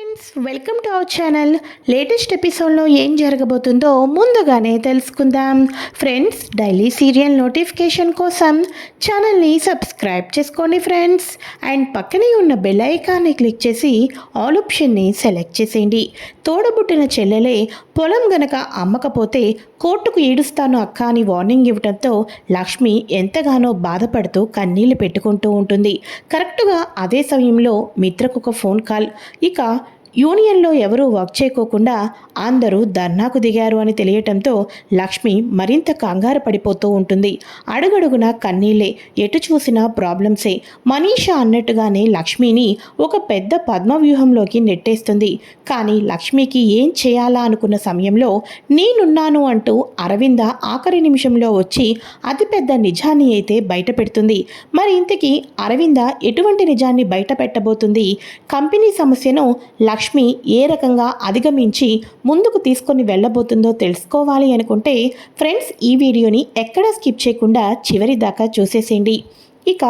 Friends, welcome to our channel. Latest ఎపిసోడ్లో ఏం జరగబోతుందో ముందుగానే తెలుసుకుందాం. ఫ్రెండ్స్, డైలీ సీరియల్ నోటిఫికేషన్ కోసం ఛానల్ని సబ్స్క్రైబ్ చేసుకోండి ఫ్రెండ్స్. అండ్ పక్కనే ఉన్న బెల్ ఐకాన్ని క్లిక్ చేసి ఆల్ ఆప్షన్ని సెలెక్ట్ చేసేయండి. తోడబుట్టిన చెల్లెలే పొలం గనక అమ్మకపోతే కోర్టుకు ఈడుస్తాను అక్క అని వార్నింగ్ ఇవ్వడంతో లక్ష్మి ఎంతగానో బాధపడుతూ కన్నీళ్లు పెట్టుకుంటూ ఉంటుంది. కరెక్టుగా అదే సమయంలో మిత్రకు ఒక ఫోన్ కాల్. ఇక యూనియన్లో ఎవరూ వర్క్ చేయకోకుండా అందరూ ధర్నాకు దిగారు అని తెలియటంతో లక్ష్మి మరింత కంగారు పడిపోతూ ఉంటుంది. అడుగడుగున కన్నీళ్ళే, ఎటు చూసినా ప్రాబ్లమ్సే. మనీషా అన్నట్టుగానే లక్ష్మిని ఒక పెద్ద పద్మవ్యూహంలోకి నెట్టేస్తుంది. కానీ లక్ష్మికి ఏం చేయాలా అనుకున్న సమయంలో నేనున్నాను అంటూ అరవింద ఆఖరి నిమిషంలో వచ్చి అతిపెద్ద నిజాన్ని అయితే బయట పెడుతుంది. మరి ఇంతకీ అరవింద ఎటువంటి నిజాన్ని బయట పెట్టబోతుంది? కంపెనీ సమస్యను లక్ష్మి ఏ రకంగా అధిగమించి ముందుకు తీసుకొని వెళ్ళబోతుందో తెలుసుకోవాలి అనుకుంటే ఫ్రెండ్స్, ఈ వీడియోని ఎక్కడా స్కిప్ చేయకుండా చివరి దాకా చూసేసేయండి. ఇక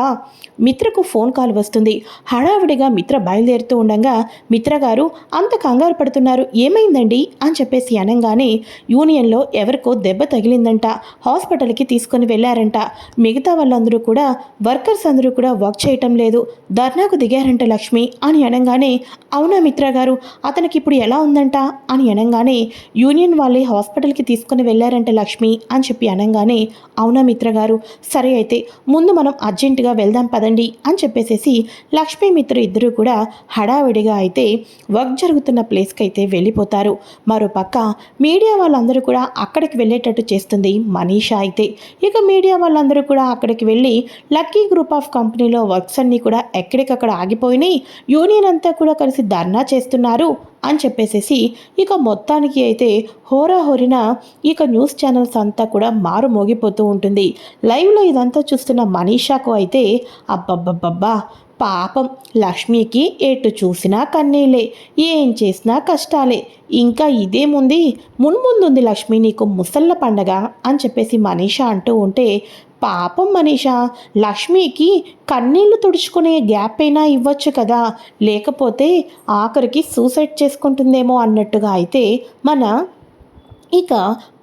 మిత్రకు ఫోన్ కాల్ వస్తుంది. హడావిడిగా మిత్ర బయలుదేరుతూ ఉండగా మిత్ర గారు అంత కంగారు పడుతున్నారు, ఏమైందండి అని చెప్పేసి అనగానే యూనియన్లో ఎవరికో దెబ్బ తగిలిందంట, హాస్పిటల్కి తీసుకొని వెళ్ళారంట. మిగతా వాళ్ళందరూ కూడా వర్కర్స్ అందరూ కూడా వర్క్ చేయటం లేదు, ధర్నాకు దిగారంట లక్ష్మి అని అనగానే అవునా మిత్ర గారు, అతనికి ఇప్పుడు ఎలా ఉందంట అని అనగానే యూనియన్ వాళ్ళే హాస్పిటల్కి తీసుకొని వెళ్ళారంట లక్ష్మి అని చెప్పి అనగానే అవునా మిత్ర గారు, సరే అయితే ముందు మనం అర్జెంటుగా వెళ్దాం పదండి అని చెప్పేసేసి లక్ష్మీ మిత్ర ఇద్దరు కూడా హడావిడిగా అయితే వర్క్ జరుగుతున్న ప్లేస్కి అయితే వెళ్ళిపోతారు. మరోపక్క మీడియా వాళ్ళందరూ కూడా అక్కడికి వెళ్ళేటట్టు చేస్తుంది మనీషా అయితే. ఇక మీడియా వాళ్ళందరూ కూడా అక్కడికి వెళ్ళి లక్కీ గ్రూప్ ఆఫ్ కంపెనీలో వర్క్స్ అన్నీ కూడా ఎక్కడికక్కడ ఆగిపోయినాయి, యూనియన్ అంతా కూడా కలిసి ధర్నా చేస్తున్నారు అని చెప్పేసేసి ఇక మొత్తానికి అయితే హోరాహోరిన ఇక న్యూస్ ఛానల్స్ అంతా కూడా మారు మోగిపోతూ ఉంటుంది. లైవ్లో ఇదంతా చూస్తున్న మనీషాకు అయితే అబ్బబ్బబ్బబ్బా, పాపం లక్ష్మికి ఎటు చూసినా కన్నీళ్ళే, ఏం చేసినా కష్టాలే, ఇంకా ఇదేముంది, మున్ముందుంది లక్ష్మి నీకు ముసళ్ళ పండగ అని చెప్పేసి మనీషా అంటూ ఉంటే పాపం మనీషా, లక్ష్మికి కన్నీళ్లు తుడుచుకునే గ్యాప్ అయినా ఇవ్వచ్చు కదా, లేకపోతే ఆఖరికి సూసైడ్ చేసుకుంటుందేమో అన్నట్టుగా అయితే మన ఇక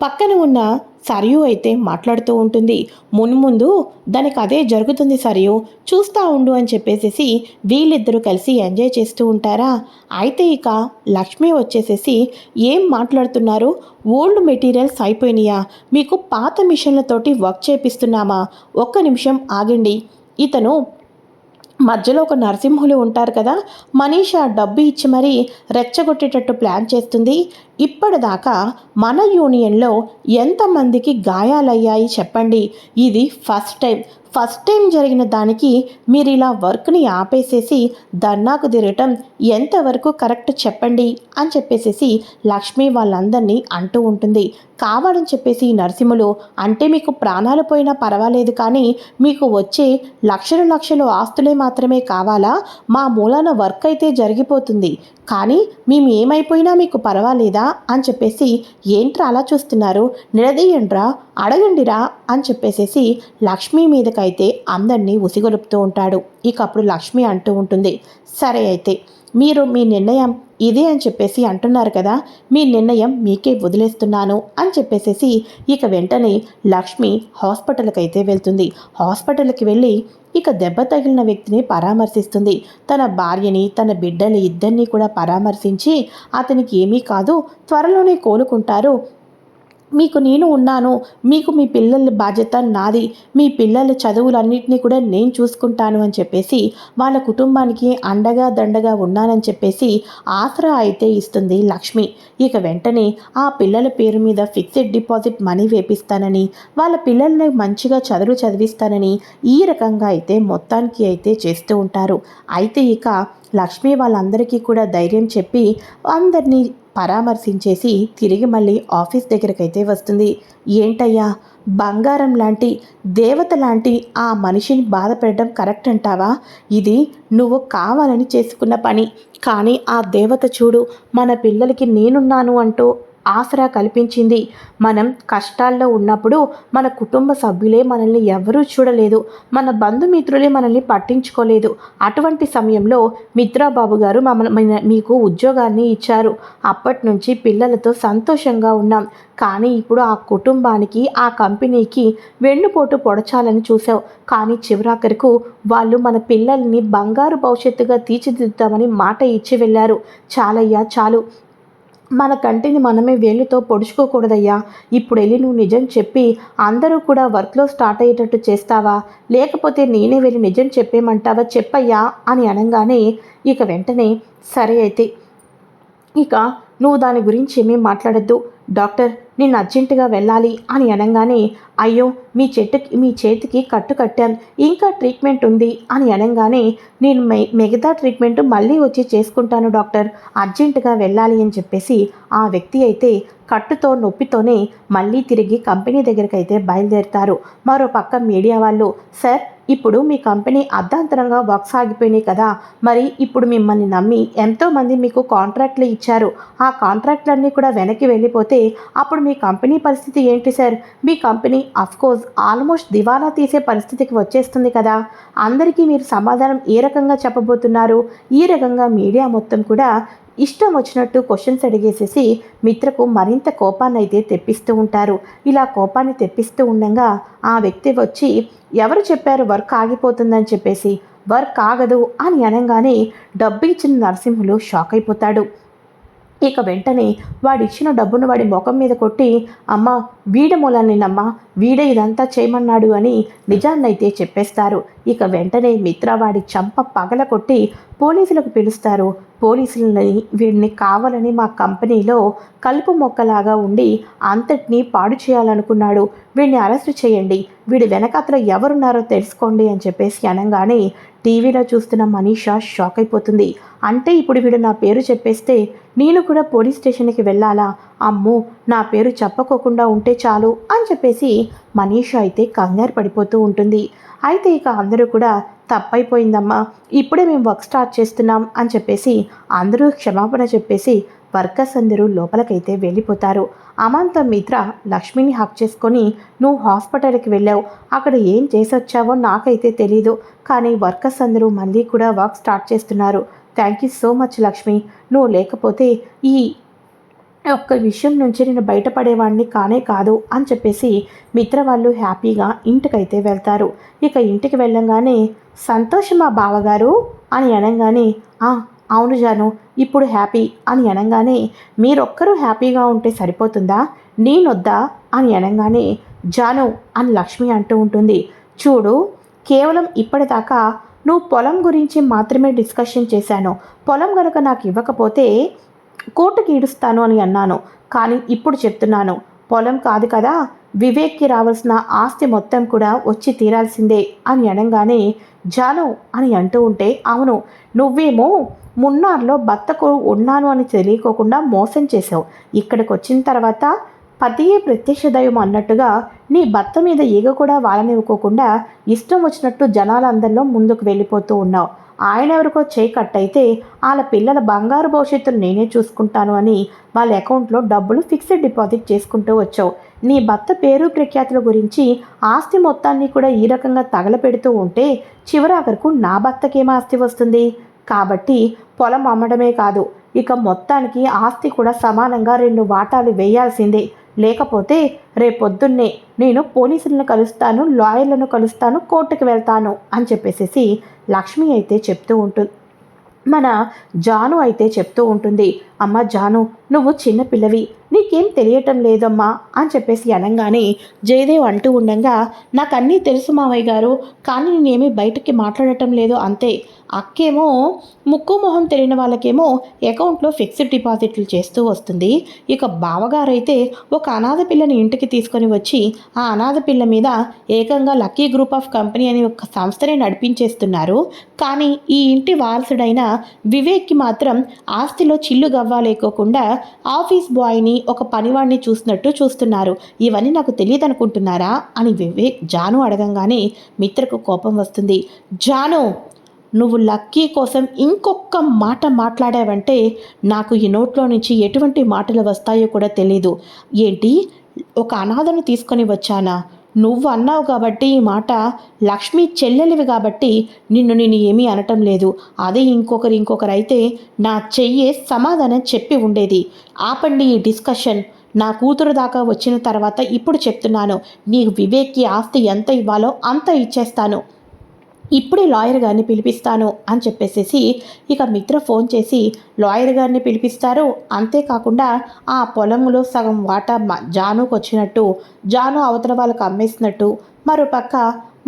పక్కన ఉన్న సరియు అయితే మాట్లాడుతూ ఉంటుంది. మున్ముందు దానికి అదే జరుగుతుంది సరియు, చూస్తూ ఉండు అని చెప్పేసేసి వీళ్ళిద్దరూ కలిసి ఎంజాయ్ చేస్తూ ఉంటారా. అయితే ఇక లక్ష్మి వచ్చేసేసి ఏం మాట్లాడుతున్నారు, ఓల్డ్ మెటీరియల్స్ అయిపోయినాయా, మీకు పాత మిషన్లతోటి వర్క్ చేపిస్తున్నామా, ఒక్క నిమిషం ఆగండి. ఇతను మధ్యలో ఒక నరసింహులు ఉంటారు కదా, మనీషా డబ్బు ఇచ్చి మరీ రెచ్చగొట్టేటట్టు ప్లాన్ చేస్తుంది. ఇప్పటిదాకా మన యూనియన్లో ఎంతమందికి గాయాలయ్యాయి చెప్పండి, ఇది ఫస్ట్ టైం జరిగిన దానికి మీరు ఇలా వర్క్ని ఆపేసేసి ధర్నాకు తిరగటం ఎంతవరకు కరెక్ట్ చెప్పండి అని చెప్పేసేసి లక్ష్మి వాళ్ళందరినీ అంటూ ఉంటుంది. కావాలని చెప్పేసి నరసింహులు అంటే మీకు ప్రాణాలు పోయినా పర్వాలేదు, కానీ మీకు వచ్చే లక్షలు ఆస్తులే మాత్రమే కావాలా, మా మూలాన వర్క్ అయితే జరిగిపోతుంది, కానీ మేము ఏమైపోయినా మీకు పర్వాలేదా అని చెప్పేసి ఏంట్రా అలా చూస్తున్నారు, నిలదీయండ్రా, అడగండిరా అని చెప్పేసేసి లక్ష్మి మీదకైతే అందరినీ ఉసిగొలుపుతూ ఉంటాడు. ఇక అప్పుడు లక్ష్మి అంటూ ఉంటుంది, సరే అయితే మీరు మీ నిర్ణయం ఇదే అని చెప్పేసి అంటున్నారు కదా, మీ నిర్ణయం మీకే వదిలేస్తున్నాను అని చెప్పేసేసి ఇక వెంటనే లక్ష్మి హాస్పిటల్కి అయితే వెళ్తుంది. హాస్పిటల్కి వెళ్ళి ఇక దెబ్బ తగిలిన వ్యక్తిని పరామర్శిస్తుంది. తన భార్యని తన బిడ్డని ఇద్దరినీ కూడా పరామర్శించి అతనికి ఏమీ కాదు, త్వరలోనే కోలుకుంటారు, మీకు నేను ఉన్నాను, మీకు మీ పిల్లల బాధ్యత నాది, మీ పిల్లల చదువులన్నింటినీ కూడా నేను చూసుకుంటాను అని చెప్పేసి వాళ్ళ కుటుంబానికి అండగా దండగా ఉన్నానని చెప్పేసి ఆసరా అయితే ఇస్తుంది లక్ష్మి. ఇక వెంటనే ఆ పిల్లల పేరు మీద ఫిక్స్డ్ డిపాజిట్ మనీ వేపిస్తానని, వాళ్ళ పిల్లల్ని మంచిగా చదివిస్తానని ఈ రకంగా అయితే మొత్తానికి అయితే చేస్తూ ఉంటారు. అయితే ఇక లక్ష్మి వాళ్ళందరికీ కూడా ధైర్యం చెప్పి అందరినీ పరామర్శించేసి తిరిగి మళ్ళీ ఆఫీస్ దగ్గరకైతే వస్తుంది. ఏంటయ్యా, బంగారం లాంటి దేవత లాంటి ఆ మనిషిని బాధ పెట్టడం కరెక్ట్ అంటావా? ఇది నువ్వు కావాలని చేసుకున్న పని, కానీ ఆ దేవత చూడు మన పిల్లలకి నేనున్నాను అంటూ ఆసరా కల్పించింది. మనం కష్టాల్లో ఉన్నప్పుడు మన కుటుంబ సభ్యులే మనల్ని ఎవరూ చూడలేదు, మన బంధుమిత్రులే మనల్ని పట్టించుకోలేదు. అటువంటి సమయంలో మిత్రాబాబు గారు మీకు ఉద్యోగాన్ని ఇచ్చారు. అప్పటి నుంచి పిల్లలతో సంతోషంగా ఉన్నాం. కానీ ఇప్పుడు ఆ కుటుంబానికి, ఆ కంపెనీకి వెన్నుపోటు పొడచాలని చూసావు. కానీ చివరాఖరకు వాళ్ళు మన పిల్లల్ని బంగారు భవిష్యత్తుగా తీర్చిదిద్దుతామని మాట ఇచ్చి వెళ్ళారు. చాలయ్యా చాలు, మన కంటిని మనమే వేళ్ళతో పొడుచుకోకూడదయ్యా. ఇప్పుడు వెళ్ళి నువ్వు నిజం చెప్పి అందరూ కూడా వర్క్లో స్టార్ట్ అయ్యేటట్టు చేస్తావా, లేకపోతే నేనే వెళ్ళి నిజం చెప్పేమంటావా, చెప్పయ్యా అని అనగానే ఇక వెంటనే సరే అయితే ఇక నువ్వు దాని గురించి ఏమీ మాట్లాడద్దు, డాక్టర్ నేను అర్జెంటుగా వెళ్ళాలి అని అనగానే అయ్యో మీ చేతికి కట్టు కట్టాం, ఇంకా ట్రీట్మెంట్ ఉంది అని అనగానే నేను మిగతా ట్రీట్మెంట్ మళ్ళీ వచ్చి చేసుకుంటాను డాక్టర్, అర్జెంటుగా వెళ్ళాలి అని చెప్పేసి ఆ వ్యక్తి అయితే కట్టుతో నొప్పితోనే మళ్ళీ తిరిగి కంపెనీ దగ్గరికి అయితే బయలుదేరుతారు. మరో పక్క మీడియా వాళ్ళు సార్ ఇప్పుడు మీ కంపెనీ అర్ధాంతరంగా వర్క్స్ ఆగిపోయినాయి కదా, మరి ఇప్పుడు మిమ్మల్ని నమ్మి ఎంతోమంది మీకు కాంట్రాక్ట్లు ఇచ్చారు, ఆ కాంట్రాక్ట్లన్నీ కూడా వెనక్కి వెళ్ళిపోతే అప్పుడు మీ కంపెనీ పరిస్థితి ఏంటి సార్? మీ కంపెనీ అఫ్కోర్స్ ఆల్మోస్ట్ దివాలా తీసే పరిస్థితికి వచ్చేస్తుంది కదా. అందరికీ మీరు సమాధానం ఏ రకంగా చెప్పబోతున్నారు? ఈ రకంగా మీడియా మొత్తం కూడా ఇష్టం వచ్చినట్టు క్వశ్చన్స్ అడిగేసేసి మిత్రకు మరింత కోపాన్ని అయితే తెప్పిస్తూ ఉంటారు. ఇలా కోపాన్ని తెప్పిస్తూ ఉండగా ఆ వ్యక్తి వచ్చి ఎవరు చెప్పారు వర్క్ ఆగిపోతుందని చెప్పేసి, వర్క్ ఆగదు అని అనగానే డబ్బు ఇచ్చిన నరసింహులు షాక్ అయిపోతాడు. ఇక వెంటనే వాడిచ్చిన డబ్బును వాడి ముఖం మీద కొట్టి అమ్మ వీడి మూలాన్నినమ్మా, వీడే ఇదంతా చేయమన్నాడు అని నిజాన్నైతే చెప్పేస్తారు. ఇక వెంటనే మిత్ర వాడి చంప పగల కొట్టి పోలీసులకు పిలుస్తారు. పోలీసులని వీడిని కావాలని మా కంపెనీలో కలుపు మొక్కలాగా ఉండి అంతటినీ పాడు చేయాలనుకున్నాడు, వీడిని అరెస్ట్ చేయండి, వీడి వెనకాతల ఎవరున్నారో తెలుసుకోండి అని చెప్పేసి అనగానే టీవీలో చూస్తున్న మనీషా షాక్ అయిపోతుంది. అంటే ఇప్పుడు వీడు నా పేరు చెప్పేస్తే నేను కూడా పోలీస్ స్టేషన్కి వెళ్ళాలా? అమ్మో నా పేరు చెప్పకోకుండా ఉంటే చాలు అని చెప్పేసి మనీషా అయితే కంగారు పడిపోతూ ఉంటుంది. అయితే ఇక అందరూ కూడా తప్పైపోయిందమ్మా, ఇప్పుడే మేము వర్క్ స్టార్ట్ చేస్తున్నాం అని చెప్పేసి అందరూ క్షమాపణ చెప్పేసి వర్కర్స్ అందరూ లోపలికైతే వెళ్ళిపోతారు. అమాంతం మిత్ర లక్ష్మిని హక్ చేసుకొని నువ్వు హాస్పిటల్కి వెళ్ళావు, అక్కడ ఏం చేసొచ్చావో నాకైతే తెలీదు, కానీ వర్కర్స్ అందరూ మళ్ళీ కూడా వర్క్ స్టార్ట్ చేస్తున్నారు. Thank you so much Lakshmi, నువ్వు లేకపోతే ఈ ఒక్క విషయం నుంచి నేను బయటపడేవాడిని కానే కాదు అని చెప్పేసి మిత్ర వాళ్ళు హ్యాపీగా ఇంటికైతే వెళ్తారు. ఇక ఇంటికి వెళ్ళంగానే సంతోషమా బావగారు అని అనగానే అవును జాను ఇప్పుడు హ్యాపీ అని అనగానే మీరొక్కరూ హ్యాపీగా ఉంటే సరిపోతుందా, నేనొద్దా అని అనగానే జాను అని లక్ష్మి అంటూ ఉంటుంది. చూడు కేవలం ఇప్పటిదాకా నువ్వు పొలం గురించి మాత్రమే డిస్కషన్ చేశాను, పొలం గనుక నాకు ఇవ్వకపోతే కోర్టుకి ఈడుస్తాను అని అన్నాను, కానీ ఇప్పుడు చెప్తున్నాను పొలం కాదు కదా, వివేక్కి రావాల్సిన ఆస్తి మొత్తం కూడా వచ్చి తీరాల్సిందే అని అనగానే జాను అని అంటూ ఉంటే అవును నువ్వేమో మున్నార్లో భర్తకు ఉన్నాను అని తెలియకోకుండా మోసం చేసావు, ఇక్కడికి వచ్చిన తర్వాత పతియే ప్రత్యక్ష దైవం అన్నట్టుగా నీ భర్త మీద ఈగ కూడా వాళ్ళనివ్వకోకుండా ఇష్టం వచ్చినట్టు జనాలందరిలో ముందుకు వెళ్ళిపోతూ ఉన్నావు. ఆయన ఎవరికో చేయి కట్టయితే వాళ్ళ పిల్లల బంగారు భవిష్యత్తును నేనే చూసుకుంటాను అని వాళ్ళ అకౌంట్లో డబ్బులు ఫిక్స్డ్ డిపాజిట్ చేసుకుంటూ వచ్చావు. నీ భర్త పేరు ప్రఖ్యాతుల గురించి ఆస్తి మొత్తాన్ని కూడా ఈ రకంగా తగలపెడుతూ ఉంటే చివరాఖరకు నా భర్తకేం ఆస్తి వస్తుంది? కాబట్టి పొలం అమ్మడమే కాదు, ఇక మొత్తానికి ఆస్తి కూడా సమానంగా 2 వాటాలు వేయాల్సిందే, లేకపోతే రేపొద్దున్నే నేను పోలీసులను కలుస్తాను, లాయర్లను కలుస్తాను, కోర్టుకు వెళ్తాను అని చెప్పేసి లక్ష్మి అయితే చెప్తూ ఉంటుంది. మన జాను అయితే చెప్తూ ఉంటుంది, అమ్మ జాను నువ్వు చిన్నపిల్లవి, నీకేం తెలియటం లేదమ్మా అని చెప్పేసి అనగానే జయదేవ్ అంటూ ఉండగా నాకు అన్నీ తెలుసు మావయ్య గారు, కానీ నేనేమీ బయటకి మాట్లాడటం లేదు అంతే. అక్కేమో ముక్కు మొహం తెలియని వాళ్ళకేమో అకౌంట్లో ఫిక్స్డ్ డిపాజిట్లు చేస్తూ వస్తుంది, ఇక బావగారైతే ఒక అనాథ పిల్లని ఇంటికి తీసుకొని వచ్చి ఆ అనాథ పిల్ల మీద ఏకంగా లక్కీ గ్రూప్ ఆఫ్ కంపెనీ అని ఒక సంస్థనే నడిపించేస్తున్నారు. కానీ ఈ ఇంటి వారసుడైన వివేక్కి మాత్రం ఆస్తిలో చిల్లు గవ్వ లేకోకుండా ఆఫీస్ బాయ్ని ఒక పనివాడిని చూసినట్టు చూస్తున్నారు. ఇవన్నీ నాకు తెలియదు అనుకుంటున్నారా అని వివేక్ జాను అడగంగానే మిత్రకు కోపం వస్తుంది. జాను నువ్వు లక్కీ కోసం ఇంకొక మాట మాట్లాడావంటే నాకు ఈ నోట్లో నుంచి ఎటువంటి మాటలు వస్తాయో కూడా తెలీదు. ఏంటి, ఒక అనాథను తీసుకొని వచ్చానా? నువ్వు అన్నావు కాబట్టి ఈ మాట, లక్ష్మి చెల్లెలివి కాబట్టి నేను ఏమీ అనటం లేదు. అదే ఇంకొకరైతే నా చెయ్యే సమాధానం చెప్పి ఉండేది. ఆపండి ఈ డిస్కషన్. నా కూతురు దాకా వచ్చిన తర్వాత ఇప్పుడు చెప్తున్నాను, నీకు వివేక్కి ఆస్తి ఎంత ఇవ్వాలో అంత ఇచ్చేస్తాను. ఇప్పుడే లాయర్ గారిని పిలిపిస్తాను అని చెప్పేసేసి ఇక మిత్ర ఫోన్ చేసి లాయర్ గారిని పిలిపిస్తారు. అంతేకాకుండా ఆ పొలంలో సగం వాటా జానుకు వచ్చినట్టు, జాను అవతల వాళ్ళకు అమ్మేసినట్టు, మరోపక్క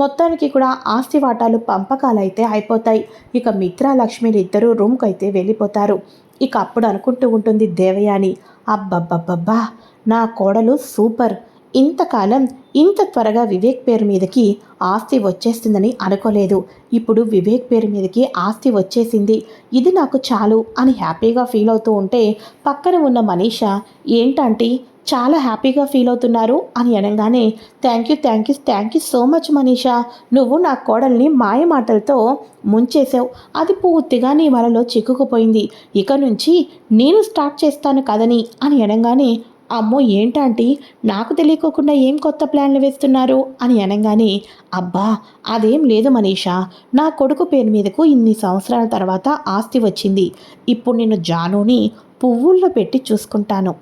మొత్తానికి కూడా ఆస్తి వాటాలు పంపకాలు అయితే అయిపోతాయి. ఇక మిత్ర లక్ష్మిలు ఇద్దరూ రూమ్కి అయితే వెళ్ళిపోతారు. ఇక అప్పుడు అనుకుంటూ ఉంటుంది దేవయాని, అబ్బబ్బబ్బబ్బా, నా కోడలు సూపర్. ఇంతకాలం ఇంత త్వరగా వివేక్ పేరు మీదకి ఆస్తి వచ్చేస్తుందని అనుకోలేదు. ఇప్పుడు వివేక్ పేరు మీదకి ఆస్తి వచ్చేసింది, ఇది నాకు చాలు అని హ్యాపీగా ఫీల్ అవుతూ ఉంటే పక్కన ఉన్న మనీషా, ఏంటంటే చాలా హ్యాపీగా ఫీల్ అవుతున్నారు అని అనగానే, thank you so much Manisha, నువ్వు నా కోడల్ని మాయ మాటలతో ముంచేసావు. అది పూర్తిగా నీ వలలో చిక్కుకుపోయింది. ఇక నుంచి నేను స్టార్ట్ చేస్తాను కదని అని అనగానే, అమ్మో ఏంటంటే నాకు తెలియకోకుండా ఏం కొత్త ప్లాన్లు వేస్తున్నారు అని అనగానే, అబ్బా అదేం లేదు మనీషా, నా కొడుకు పేరు మీదకు ఇన్ని సంవత్సరాల తర్వాత ఆస్తి వచ్చింది. ఇప్పుడు నేను జానుని పువ్వుల్లో పెట్టి చూసుకుంటాను.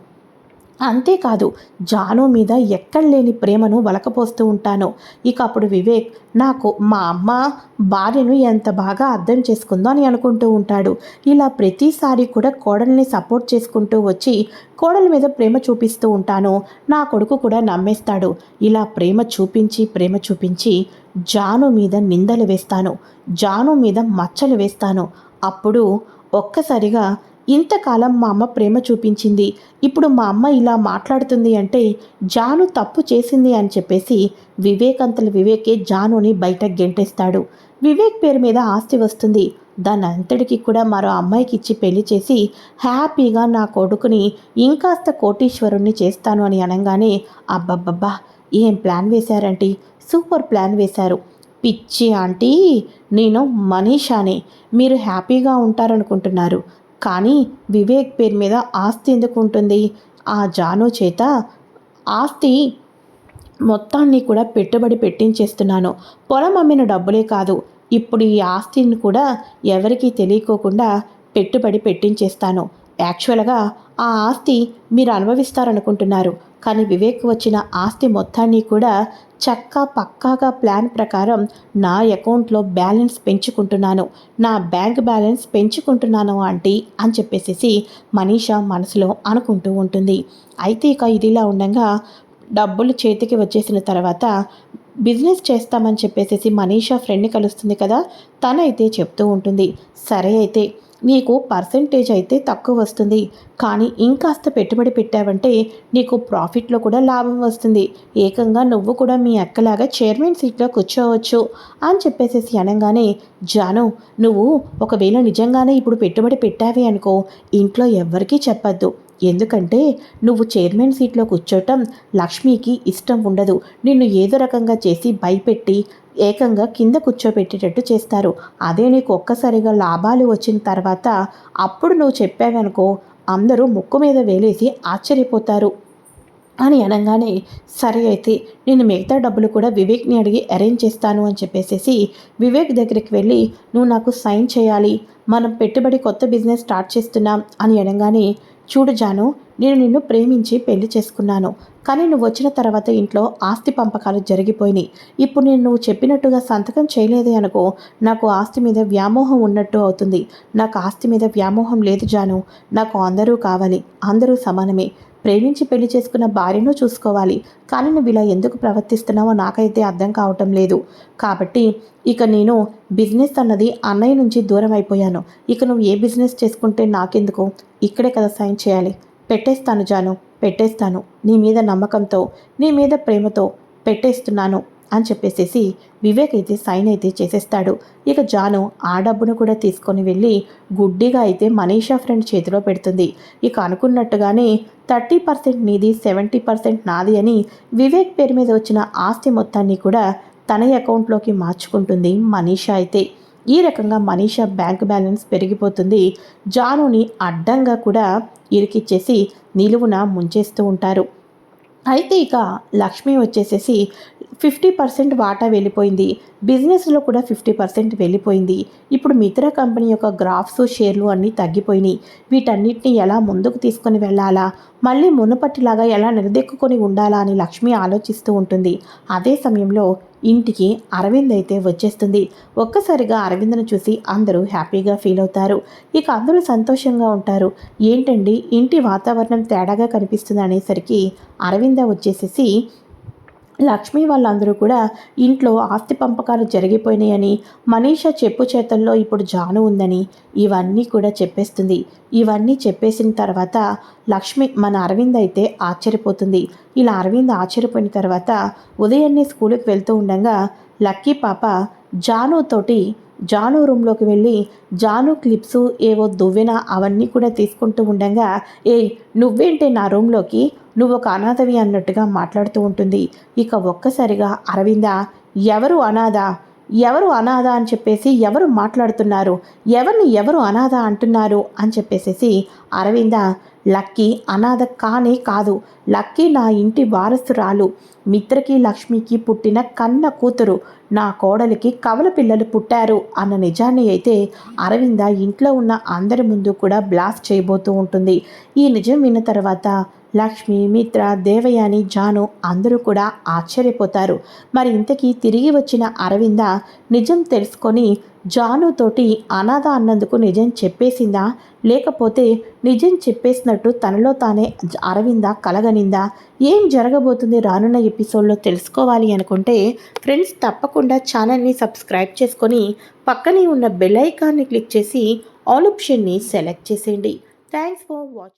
అంతేకాదు, జాను మీద ఎక్కడ లేని ప్రేమను వలకపోస్తూ ఉంటాను. ఇక అప్పుడు వివేక్ నాకు మా అమ్మ భార్యను ఎంత బాగా అర్థం చేసుకుందో అని అనుకుంటూ ఉంటాడు. ఇలా ప్రతిసారి కూడా కోడల్ని సపోర్ట్ చేసుకుంటూ వచ్చి కోడల మీద ప్రేమ చూపిస్తూ ఉంటాను. నా కొడుకు కూడా నమ్మేస్తాడు. ఇలా ప్రేమ చూపించి జాను మీద నిందలు వేస్తాను, జాను మీద మచ్చలు వేస్తాను. అప్పుడు ఒక్కసారిగా, ఇంతకాలం మా అమ్మ ప్రేమ చూపించింది, ఇప్పుడు మా అమ్మ ఇలా మాట్లాడుతుంది అంటే జాను తప్పు చేసింది అని చెప్పేసి వివేకే జానుని బయట గెంటేస్తాడు. వివేక్ పేరు మీద ఆస్తి వస్తుంది, దాని అంతటికి కూడా మరో అమ్మాయికి ఇచ్చి పెళ్లి చేసి హ్యాపీగా నా కొడుకుని ఇంకాస్త కోటీశ్వరుణ్ణి చేస్తాను అని అనగానే, అబ్బబ్బబ్బా ఏం ప్లాన్ వేశారంటీ, సూపర్ ప్లాన్ వేశారు. పిచ్చి ఆంటీ, నేను మనీషాని, మీరు హ్యాపీగా ఉంటారనుకుంటున్నారు, కానీ వివేక్ పేరు మీద ఆస్తి ఎందుకు ఉంటుంది? ఆ జాను చేత ఆస్తి మొత్తాన్ని కూడా పెట్టుబడి పెట్టించేస్తున్నాను. పొలం అమ్మిన డబ్బులే కాదు, ఇప్పుడు ఈ ఆస్తిని కూడా ఎవరికీ తెలియకోకుండా పెట్టుబడి పెట్టించేస్తాను. యాక్చువల్గా ఆ ఆస్తి మీరు అనుభవిస్తారనుకుంటున్నారు, కానీ వివేక్ వచ్చిన ఆస్తి మొత్తాన్ని కూడా పక్కాగా ప్లాన్ ప్రకారం నా అకౌంట్లో బ్యాలెన్స్ పెంచుకుంటున్నాను, నా బ్యాంక్ బ్యాలెన్స్ పెంచుకుంటున్నాను ఆంటీ అని చెప్పేసి మనీషా మనసులో అనుకుంటూ ఉంటుంది. అయితే ఇక ఇదిలా ఉండగా డబ్బులు చేతికి వచ్చేసిన తర్వాత బిజినెస్ చేస్తామని చెప్పేసి మనీషా ఫ్రెండ్ని కలుస్తుంది కదా, తనైతే చెప్తూ ఉంటుంది, సరే అయితే నీకు పర్సెంటేజ్ అయితే తక్కువ వస్తుంది, కానీ ఇంకాస్త పెట్టుబడి పెట్టావంటే నీకు ప్రాఫిట్లో కూడా లాభం వస్తుంది, ఏకంగా నువ్వు కూడా మీ అక్కలాగా చైర్మన్ సీట్లో కూర్చోవచ్చు అని చెప్పేసి అనగానే, జాను నువ్వు ఒకవేళ నిజంగానే ఇప్పుడు పెట్టుబడి పెట్టావి అనుకో, ఇంట్లో ఎవ్వరికీ చెప్పద్దు, ఎందుకంటే నువ్వు చైర్మన్ సీట్లో కూర్చోటం లక్ష్మికి ఇష్టం ఉండదు, నిన్ను ఏదో రకంగా చేసి భయపెట్టి ఏకంగా కింద కూర్చోబెట్టేటట్టు చేస్తారు. అదే నీకు ఒక్కసారిగా లాభాలు వచ్చిన తర్వాత అప్పుడు నువ్వు చెప్పావనుకో, అందరూ ముక్కు మీద వేలేసి ఆశ్చర్యపోతారు అని అనగానే, సరే అయితే నేను మిగతా డబ్బులు కూడా వివేక్ని అడిగి అరేంజ్ చేస్తాను అని చెప్పేసి వివేక్ దగ్గరికి వెళ్ళి, నువ్వు నాకు సైన్ చేయాలి, మనం పెట్టుబడి కొత్త బిజినెస్ స్టార్ట్ చేస్తున్నాం అని అనగానే, చూడు జాను, నేను నిన్ను ప్రేమించి పెళ్లి చేసుకున్నాను, కానీ నువ్వు వచ్చిన తర్వాత ఇంట్లో ఆస్తి పంపకాలు జరిగిపోయినాయి, ఇప్పుడు నువ్వు చెప్పినట్టుగా సంతకం చేయలేదే అనుకో, నాకు ఆస్తి మీద వ్యామోహం ఉన్నట్టు అవుతుంది, నాకు ఆస్తి మీద వ్యామోహం లేదు జాను, నాకు అందరూ కావాలి, అందరూ సమానమే, ప్రేమించి పెళ్లి చేసుకున్న భార్యను చూసుకోవాలి, కానీ నువ్వు ఇలా ఎందుకు ప్రవర్తిస్తున్నావో నాకైతే అర్థం కావటం లేదు, కాబట్టి ఇక నేను బిజినెస్ అన్నది అన్నయ్య నుంచి దూరం అయిపోయాను, ఇక నువ్వు ఏ బిజినెస్ చేసుకుంటే నాకెందుకు, ఇక్కడే కదా సైన్ చేయాలి, పెట్టేస్తాను జాను, పెట్టేస్తాను, నీ మీద నమ్మకంతో, నీ మీద ప్రేమతో పెట్టేస్తున్నాను అని చెప్పేసి వివేక్ అయితే సైన్ అయితే చేసేస్తాడు. ఇక జాను ఆ డబ్బును కూడా తీసుకొని వెళ్ళి గుడ్డిగా అయితే మనీషా ఫ్రెండ్ చేతిలో పెడుతుంది. ఇక అనుకున్నట్టుగానే 30% నీది, 70% నాది అని వివేక్ పేరు మీద వచ్చిన ఆస్తి మొత్తాన్ని కూడా తన అకౌంట్లోకి మార్చుకుంటుంది మనీషా అయితే. ఈ రకంగా మనీషా బ్యాంక్ బ్యాలెన్స్ పెరిగిపోతుంది. జానుని అడ్డంగా కూడా ఇరికిచ్చేసి నిలువున ముంచేస్తూ ఉంటారు. అయితే ఇక లక్ష్మి వచ్చేసేసి 50% వాటా వెళ్ళిపోయింది. బిజినెస్లో కూడా 50% వెళ్ళిపోయింది. ఇప్పుడు మిత్రా కంపెనీ యొక్క గ్రాఫ్స్ షేర్లు అన్నీ తగ్గిపోయినాయి. వీటన్నిటిని ఎలా ముందుకు తీసుకొని వెళ్ళాలా, మళ్ళీ మునుపటిలాగా ఎలా నిలదొక్కుని ఉండాలా అని లక్ష్మి ఆలోచిస్తూ ఉంటుంది. అదే సమయంలో ఇంటికి అరవింద్ అయితే వచ్చేస్తుంది. ఒక్కసారిగా అరవింద్ను చూసి అందరూ హ్యాపీగా ఫీల్ అవుతారు. ఇక అందరూ సంతోషంగా ఉంటారు. ఏంటండి ఇంటి వాతావరణం తేడాగా కనిపిస్తుంది అనేసరికి అరవింద వచ్చేసేసి లక్ష్మి వాళ్ళందరూ కూడా ఇంట్లో ఆస్తి పంపకాలు జరిగిపోయినాయని, మనీషా చెప్పు చేతల్లో ఇప్పుడు జాను ఉందని ఇవన్నీ కూడా చెప్పేస్తుంది. ఇవన్నీ చెప్పేసిన తర్వాత లక్ష్మి మన అరవింద్ అయితే ఆశ్చర్యపోతుంది. ఇలా అరవింద్ ఆశ్చర్యపోయిన తర్వాత ఉదయాన్నే స్కూల్కి వెళ్తూ ఉండగా లక్కీ పాప జానుతోటి జాను రూమ్లోకి వెళ్ళి జాను క్లిప్స్ ఏవో దువ్వెన అవన్నీ కూడా తీసుకుంటూ ఉండగా, ఏయ్ నువ్వేంటే నా రూమ్లోకి, నువ్వు ఒక అనాథవి అన్నట్టుగా మాట్లాడుతూ ఉంటుంది. ఇక ఒక్కసారిగా అరవింద ఎవరు అనాథ, ఎవరు అనాథ అని చెప్పేసి ఎవరు మాట్లాడుతున్నారు, ఎవరు అనాథ అంటున్నారు అని చెప్పేసేసి అరవింద లక్కీ అనాథ కానే కాదు, లక్కీ నా ఇంటి వారసురాలు, మిత్రకి లక్ష్మికి పుట్టిన కన్న కూతురు, నా కోడలికి కవల పిల్లలు పుట్టారు అన్న నిజాన్ని అయితే అరవింద ఇంట్లో ఉన్న అందరి ముందు కూడా బ్లాస్ట్ చేయబోతూ ఉంటుంది. ఈ నిజం విన్న తర్వాత లక్ష్మి, మిత్ర, దేవయాని, జాను అందరూ కూడా ఆశ్చర్యపోతారు. మరి ఇంతకీ తిరిగి వచ్చిన అరవింద నిజం తెలుసుకొని జానుతోటి అనాథ అన్నందుకు నిజం చెప్పేసిందా, లేకపోతే నిజం చెప్పేసినట్టు తనలో తానే అరవింద కలగనిందా, ఏం జరగబోతుంది రానున్న ఎపిసోడ్లో తెలుసుకోవాలి అనుకుంటే ఫ్రెండ్స్ తప్పకుండా ఛానల్ని సబ్స్క్రైబ్ చేసుకొని పక్కనే ఉన్న బెల్ ఐకాన్ని క్లిక్ చేసి ఆల్ ఆప్షన్ని సెలెక్ట్ చేసేయండి. Thanks for watching.